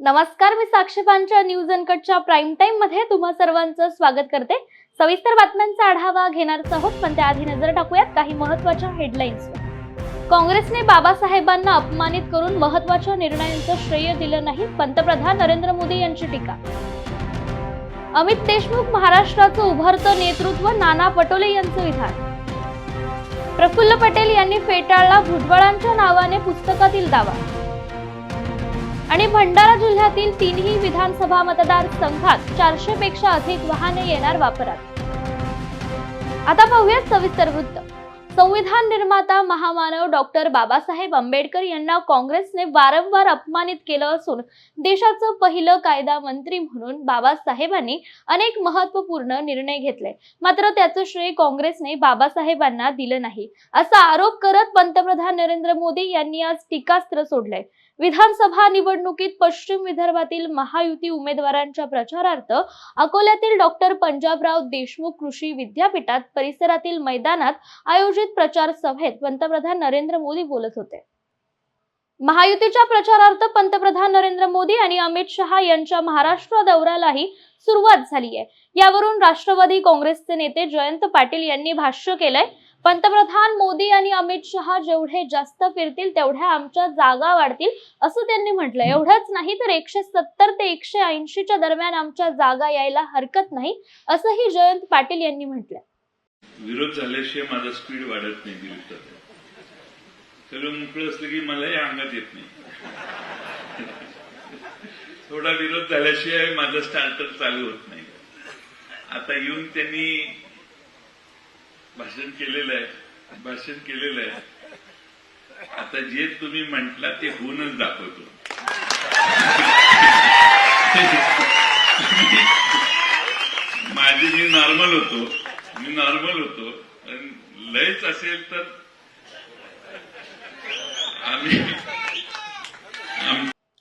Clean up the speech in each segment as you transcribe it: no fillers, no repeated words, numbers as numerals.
नमस्कार, मी साक्षीपांच्या news अनकटच्या prime time मध्ये तुम्हा सर्वांचं स्वागत करते। सविस्तर बातम्यांचा आढावा घेणार आहोत, पण त्याआधी नजर टाकूयात काही महत्त्वाच्या हेडलाईन्सवर। काँग्रेसने बाबासाहेबांना अपमानित करून महत्त्वाच्या निर्णयांचं श्रेय दिलं नाही, पंतप्रधान नरेंद्र मोदी यांची टीका। अमित देशमुख महाराष्ट्राचं उभरतं नेतृत्व, नाना पटोले यांचं विधान। प्रफुल्ल पटेल यांनी फेटाळला भुजबळांच्या नावाने पुस्तकातील दावा। आणि भंडारा जिल्ह्यातील तीनही विधानसभा मतदारसंघात 400 पेक्षा अधिक वाहने येणार वापरात। आता पाहूयात सविस्तर वृत्त। संविधान निर्माता महामानव डॉक्टर बाबासाहेब आंबेडकर यांना काँग्रेसने वारंवार अपमानित केलं असून देशाचं पहिलं कायदा मंत्री म्हणून बाबासाहेबांनी अनेक महत्त्वपूर्ण निर्णय घेतले, मात्र त्याचं श्रेय काँग्रेसने बाबासाहेबांना दिलं नाही असा आरोप करत पंतप्रधान नरेंद्र मोदी यांनी आज टीकास्त्र सोडलंय। विधानसभा निवडणुकीत पश्चिम विदर्भातील महायुती उमेदवारांच्या प्रचारार्थ अकोल्यातील डॉक्टर पंजाबराव देशमुख कृषी विद्यापीठात परिसरातील मैदानात आयोजित प्रचार सभेत पंतप्रधान नरेंद्र मोदी बोलत होते। महायुतीच्या प्रचारार्थ पंतप्रधान नरेंद्र मोदी आणि अमित शहा यांच्या महाराष्ट्र दौऱ्यालाही सुरुवात झाली आहे। यावरून राष्ट्रवादी काँग्रेसचे नेते जयंत पाटील यांनी भाष्य केलंय। पंतप्रधान मोदी आणि अमित शहा जेवढे जास्त फिरतील तेवढ्या आमच्या जागा वाढतील असं त्यांनी म्हटलंय। एवढंच नाही तर 170 ते 180 च्या दरम्यान आमच्या जागा यायला हरकत नाही असंही जयंत पाटील यांनी म्हटलंय। विरोध झाल्याशिवाय माझा स्पीड वाढत नाही। विरोध सगळं मोकळं असलं की मलाही अंगात येत नाही। थोडा विरोध झाल्याशिवाय माझा स्टार्टर चालू होत नाही। आता येऊन त्यांनी भाषण केलेलं आहे। आता जे तुम्ही म्हटला ते होऊनच दाखवतो। माझी मी नॉर्मल होतो लयच असेल तर आम्ही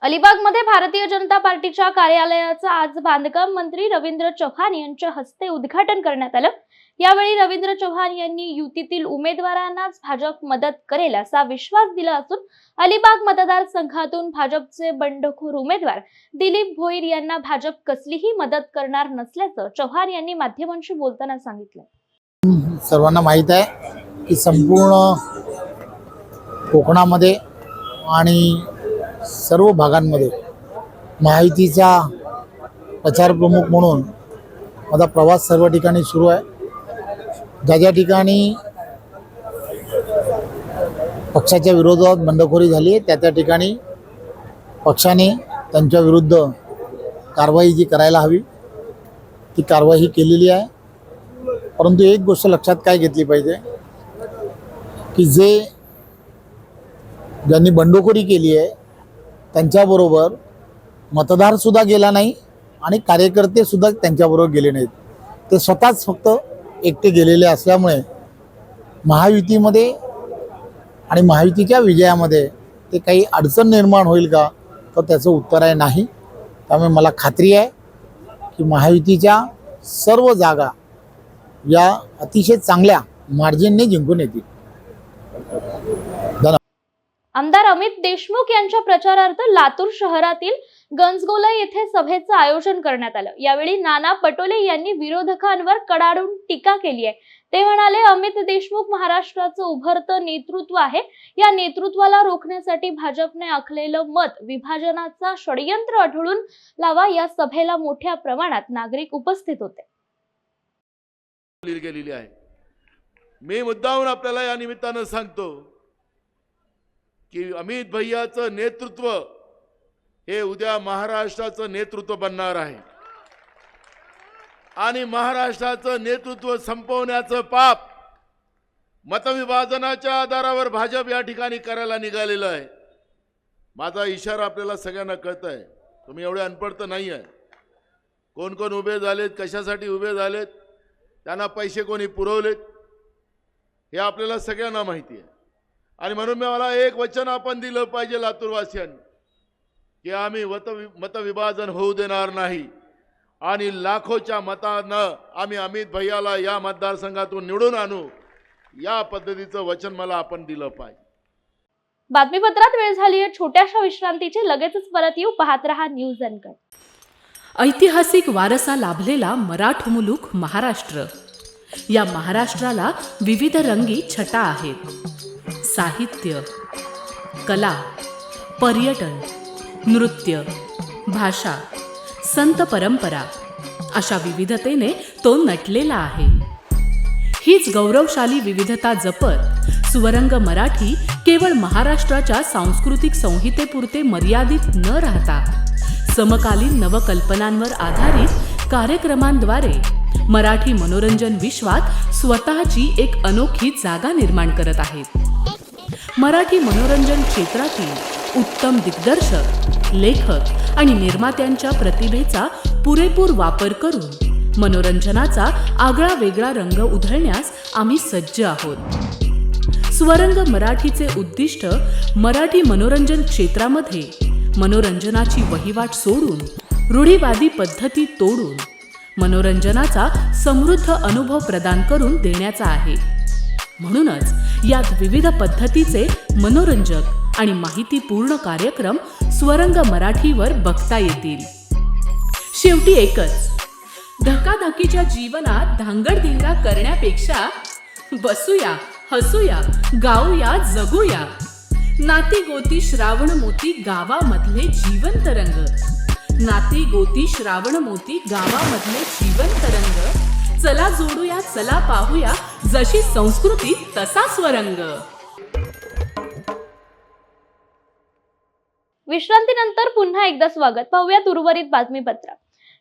अलिबागमध्ये भारतीय जनता पार्टीच्या कार्यालयाचं आज बांधकाम मंत्री रवींद्र चव्हाण यांच्या हस्ते उद्घाटन करण्यात आलं। यावेळी रवींद्र चव्हाण यांनी युतीतील उमेदवारांनाच भाजप मदत करेल असा विश्वास दिला असून अलिबाग मतदारसंघातून भाजपचे बंडखोर उमेदवार दिलीप भोईर यांना भाजप कसलीही मदत करणार नसल्याचं चव्हाण यांनी माध्यमांशी बोलताना सांगितलं। सर्वांना माहित आहे की संपूर्ण कोकणामध्ये आणि सर्व भागांमध्ये महायुतीचा प्रचार प्रमुख म्हणून माझा प्रवास सर्व ठिकाणी सुरू आहे। ज्या ठिकाणी पक्षाच्या विरोधात बंडखोरी झाली आहे त्या ठिकाणी पक्षाने त्यांच्या विरुद्ध कारवाई जी करायला हवी ती कारवाई केलेली आहे। परंतु एक गोष्ट लक्षात काय घेतली पाहिजे की ज्यांनी बंडखोरी केली आहे त्यांच्याबरोबर मतदारसुद्धा गेला नाही आणि कार्यकर्ते सुद्धा त्यांच्याबरोबर गेले नाहीत। ते स्वतःच फक्त एकटे गेलेले असल्यामुळे महायुतीमध्ये आणि महायुतीच्या विजयामध्ये ते काही अडचण निर्माण होईल का तर त्याचं उत्तर आहे नाही। त्यामुळे मला खात्री आहे की महायुतीच्या सर्व जागा या अतिशय चांगल्या मार्जिनने जिंकून येतील। आमदार अमित देशमुख यांच्या प्रचारार्थ लातूर शहरातील गंजगोला येथे सभेचं आयोजन करण्यात आलं। यावेळी नाना पटोले यांनी विरोधकांवर कडाडून टीका केली आहे। ते म्हणाले, अमित देशमुख महाराष्ट्राचं उभरतं नेतृत्व आहे। या नेतृत्वाला रोखण्यासाठी भाजपने आखलेलं मत विभाजनाचा षडयंत्र आढळून लावा। या सभेला मोठ्या प्रमाणात नागरिक उपस्थित होते। मी मुद्दाहून आपल्याला या निमित्तानं सांगतो की अमित भैयाचं नेतृत्व हे उद्या महाराष्ट्राचं नेतृत्व बनणार आहे आणि महाराष्ट्राचं नेतृत्व संपवण्याचं पाप मतविभाजनाच्या आधारावर भाजप या ठिकाणी करायला निघालेलं आहे। माझा इशारा आपल्याला सगळ्यांना कळत आहे। तुम्ही एवढे अनपढ तर नाही आहे। कोण कोण उभे झालेत, कशासाठी उभे झालेत, त्यांना पैसे कोणी पुरवलेत हे आपल्याला सगळ्यांना माहिती आहे। आणि म्हणून मला एक वचन आपण दिलं पाहिजे लातूरवासियांनी की आम्ही मतविभाजन होऊ देणार नाही आणि लाखोच्या मतानं आम्ही अमित भैयाला या मतदारसंघातून निवडून आणू, या पद्धतीचं वचन मला आपण दिलं पाहिजे। बातमीपत्रात वेळ झाली आहे छोट्याशा विश्रांतीची. लगेचच परत येऊ. पाहत रहा न्यूज अनकट. ऐतिहासिक वारसा लाभलेला मराठ मुलूक महाराष्ट्र. या महाराष्ट्राला विविध रंगी छटा आहेत. साहित्य, कला, पर्यटन, नृत्य, भाषा, संत परंपरा अशा विविधतेने तो नटलेला आहे. हीच गौरवशाली विविधता जपत स्वरंग मराठी केवळ महाराष्ट्राच्या सांस्कृतिक संहितेपुरते मर्यादित न राहता समकालीन नवकल्पनांवर आधारित कार्यक्रमांद्वारे मराठी मनोरंजन विश्वात स्वतःची एक अनोखी जागा निर्माण करत आहेत. मराठी मनोरंजन क्षेत्रातील उत्तम दिग्दर्शक, लेखक आणि निर्मात्यांच्या प्रतिभेचा पुरेपूर वापर करून मनोरंजनाचा आगळा वेगळा रंग उधळण्यास आम्ही सज्ज आहोत. स्वरंग मराठीचे उद्दिष्ट मराठी मनोरंजन क्षेत्रामध्ये मनोरंजनाची वहिवाट सोडून रूढीवादी पद्धती तोडून मनोरंजनाचा समृद्ध अनुभव प्रदान करून देण्याचा आहे. म्हणूनच यात विविध पद्धतीचे मनोरंजक आणि माहितीपूर्ण कार्यक्रम स्वरंग मराठीवर बघता येतील. शेवटी एकच, धकाधकीच्या जीवनात धांगडधिंगा करण्यापेक्षा बसूया, हसूया, गाऊया, जगूया. नाती गोती श्रावण मोती गावामधले जीवंत रंग. नाती गोती श्रावण मोती गावामधले जीवंत रंग. चला जोडूया, चला पाहूया, जशी संस्कृती तसा स्वरंग. विश्रांतीनंतर पुन्हा एकदा स्वागत. पाहूयात उर्वरित बातमीपत्र.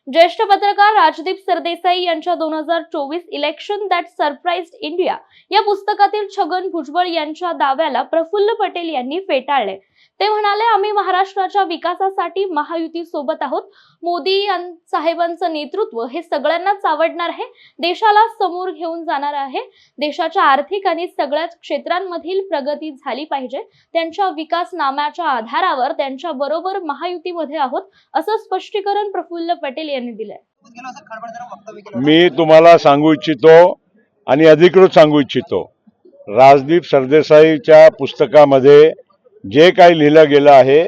ज्येष्ठ पत्रकार राजदीप सरदेसाई यांच्या 2024 इलेक्शन दॅट सरप्राइज्ड इंडिया या पुस्तकातील छगन भुजबळ यांच्या दाव्याला प्रफुल्ल पटेल यांनी फेटाळले. ते म्हणाले, आम्ही महाराष्ट्राच्या विकासासाठी महायुती सोबत आहोत. मोदी साहेबांचं नेतृत्व हे सगळ्यांनाच आवडणार आहे. देशाला समोर घेऊन जाणार आहे. देशाच्या आर्थिक आणि सगळ्याच क्षेत्रांमधील प्रगती झाली पाहिजे. त्यांच्या विकासनाम्याच्या आधारावर त्यांच्या बरोबर महायुतीमध्ये आहोत, असं स्पष्टीकरण प्रफुल्ल पटेल यांनी दिलंय. मी तुम्हाला सांगू इच्छितो आणि अधिकृत सांगू इच्छितो, राजदीप सरदेसाईच्या पुस्तकामध्ये जे काही लिहिलं गेलं आहे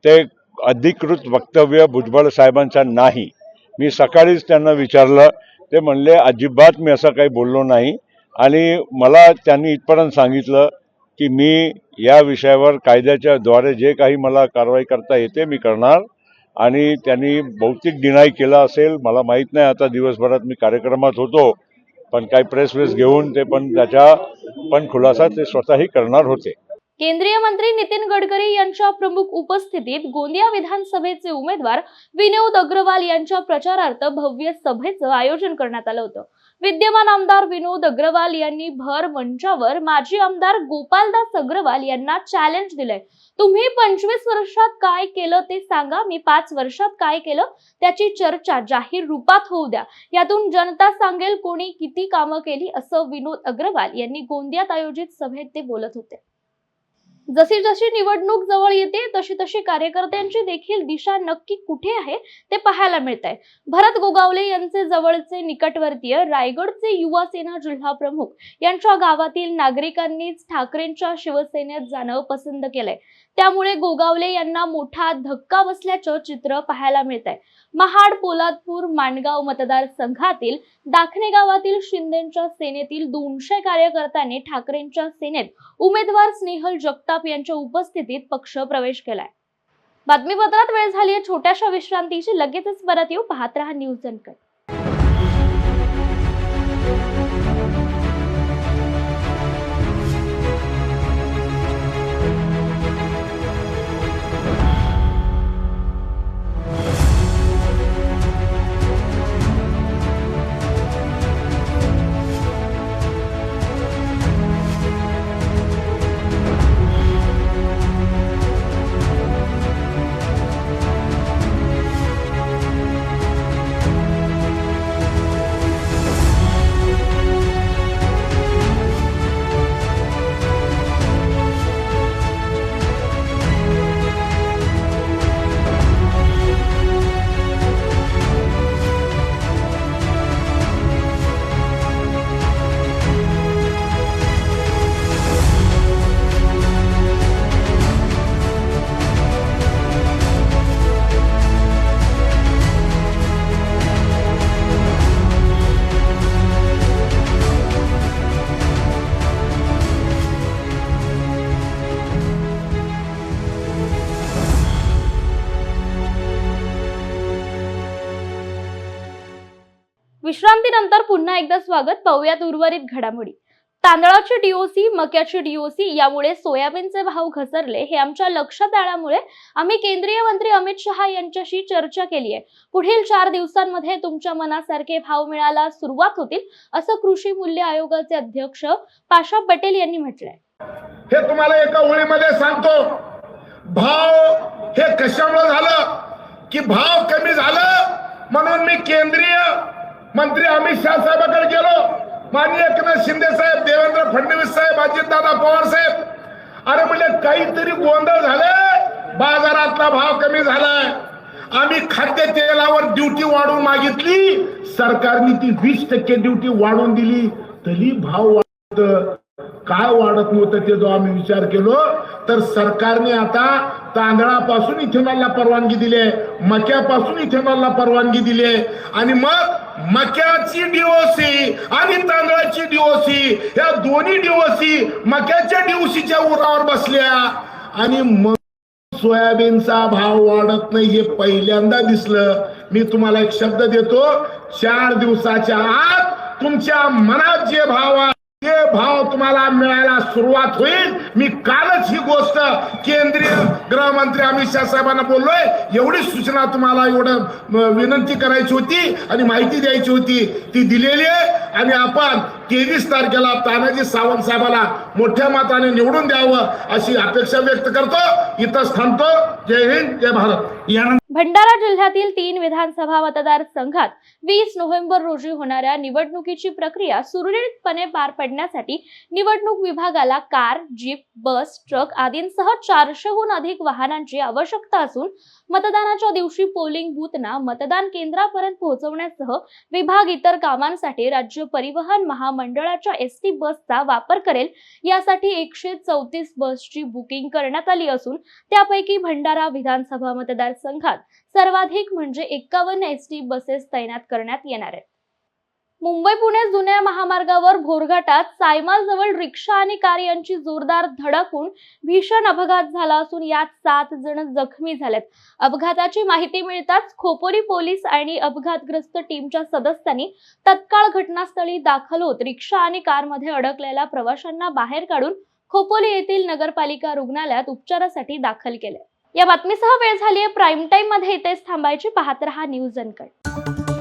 ते अधिकृत वक्तव्य भुजबळ साहेबांचं नाही. मी सकाळीच त्यांना विचारलं, ते म्हणले अजिबात मी असं काही बोललो नाही. आणि मला त्यांनी इथपर्यंत सांगितलं की मी या विषयावर कायद्याच्या द्वारे जे काही मला कारवाई करता येते मी करणार. आणि त्यांनी बहुतेक डिनाय केला असेल, मला माहीत नाही. आता दिवसभरात मी कार्यक्रमात होतो, पण काही प्रेस घेऊन ते पण त्याचा पण खुलासा ते स्वतःही करणार होते. केंद्रीय मंत्री नितीन गडकरी यांच्या प्रमुख उपस्थितीत गोंदिया विधानसभेचे उमेदवार विनोद अग्रवाल यांच्या प्रचारार्थ भव्य सभेचं आयोजन करण्यात आलं होतं. विद्यमान आमदार विनोद अग्रवाल यांनी भर मंचावर माजी आमदार गोपालदास अग्रवाल यांना चॅलेंज दिलंय. तुम्ही 25 वर्षात काय केलं ते सांगा, मी 5 वर्षात काय केलं त्याची चर्चा जाहीर रूपात होऊ द्या. यातून जनता सांगेल कोणी किती कामं केली, असं विनोद अग्रवाल यांनी गोंदियात आयोजित सभेत ते बोलत होते. जशी जशी निवडणूक जवळ येते तशी तशी कार्यकर्त्यांची देखील दिशा नक्की कुठे आहे ते पाहायला मिळत आहे. भरत गोगावले यांचे जवळचे निकटवर्तीय रायगडचे युवा सेना जिल्हा प्रमुख यांच्या गावातील नागरिकांनीच ठाकरेंच्या शिवसेनेत जाणं पसंत केलंय. त्यामुळे गोगावले यांना मोठा धक्का बसल्याचं चित्र पाहायला मिळत आहे. महाड, पोलादपूर, माणगाव मतदारसंघातील दाखणे गावातील शिंदेच्या सेनेतील 200 कार्यकर्त्यांनी ठाकरेंच्या सेनेत उमेदवार स्नेहल जगताप यांच्या उपस्थितीत पक्ष प्रवेश केलाय. बातमीपत्रात वेळ झाली आहे छोट्याशा विश्रांतीची. लगेचच परत येऊ. पाहत रहा न्यूज अनकट. विश्रांतीनंतर पुन्हा एकदा स्वागत. पाहूयात उर्वरित घडामोडी. तांदळाची डीओसी, मक्याची डीओसी यामुळे सोयाबीनचे भाव घसरले हे आमच्या लक्षात आल्यामुळे आम्ही केंद्रीय मंत्री अमित शहा यांच्याशी चर्चा केली आहे. पुढील 4 दिवसांमध्ये तुमच्या मनासारखे भाव मिळायला सुरुवात होतील, असं कृषी मूल्य आयोगाचे अध्यक्ष पाशा पटेल यांनी म्हटलंय. हे तुम्हाला एका ओळीमध्ये सांगतो. भाव हे कशामुळे झालं की भाव कमी झालं म्हणून मी केंद्रीय मंत्री अमित शहा साहेबांकडे गेलो. माननीय एकनाथ शिंदे साहेब, देवेंद्र फडणवीस साहेब, अजितदादा पवार साहेब, अरे म्हणजे काहीतरी गोंधळ झाले, बाजारातला भाव कमी झालाय. आम्ही खाद्य तेलावर ड्युटी वाढवून मागितली, सरकारने ती 20% ड्युटी वाढवून दिली, तरी भाव वाढत काय वाढत नव्हतं ते जो आम्ही विचार केलो तर सरकारने आता तांदळापासून इथेनॉलला परवानगी दिली आहे, मक्यापासून इथेनॉलला परवानगी दिली आहे आणि मग मक्याची डीओसी आणि तांदळाची डीओसी या दोन्ही डीओसी मक्याच्या डीओसीच्या उरावर बसल्या आणि मग सोयाबीनचा भाव वाढत नाही हे पहिल्यांदा दिसलं. मी तुम्हाला एक शब्द देतो, 4 दिवसाच्या आत तुमच्या मनात जे भाव ते भाव तुम्हाला मिळायला सुरुवात होईल. मी कालच ही गोष्ट केंद्रीय गृहमंत्री अमित शहा साहेबांना बोललोय. एवढी सूचना तुम्हाला एवढं विनंती करायची होती आणि माहिती द्यायची होती, ती दिलेली आहे आणि आपण 23 तारखेला तानाजी सावंत साहेबाला मोठ्या मताने निवडून द्यावं अशी अपेक्षा व्यक्त करतो. इथंच थांबतो. जय हिंद, जय भारत. भंडारा जिल्ह्यातील 3 विधानसभा मतदारसंघात 20 नोव्हेंबर रोजी होणाऱ्या निवडणुकीची प्रक्रिया सुरळीतपणे पार पडण्यासाठी निवडणूक विभागाला कार, जीप, बस, ट्रक आदींसह 400हून अधिक वाहनांची आवश्यकता असून मतदानाच्या दिवशी पोलिंग बूथना मतदान केंद्रापर्यंत पोहोचवण्यासह विभाग इतर कामांसाठी राज्य परिवहन महामंडळाच्या एसटी बसचा वापर करेल. यासाठी 134 बसची बुकिंग करण्यात आली असून त्यापैकी भंडारा विधानसभा मतदारसंघात सर्वाधिक म्हणजे 51 एसटी बसेस तैनात करण्यात येणार आहेत. मुंबई पुणे जुन्या महामार्गावर भोरघाटात सायमालजवळ रिक्षा आणि कार यांची जोरदार धडक होऊन भीषण अपघात झाला असून यात 7 जण जखमी झालेत. अपघाताची माहिती मिळताच खोपोली पोलीस आणि अपघातग्रस्त टीमच्या सदस्यांनी तत्काळ घटनास्थळी दाखल होत रिक्षा आणि कारमध्ये अडकलेल्या प्रवाशांना बाहेर काढून खोपोली येथील नगरपालिका रुग्णालयात उपचारासाठी दाखल केले. या बातमीसह वेळ झाली आहे प्राईम टाइम मध्ये. इथेच थांबायची. पाहत रहा न्यूज अनकट.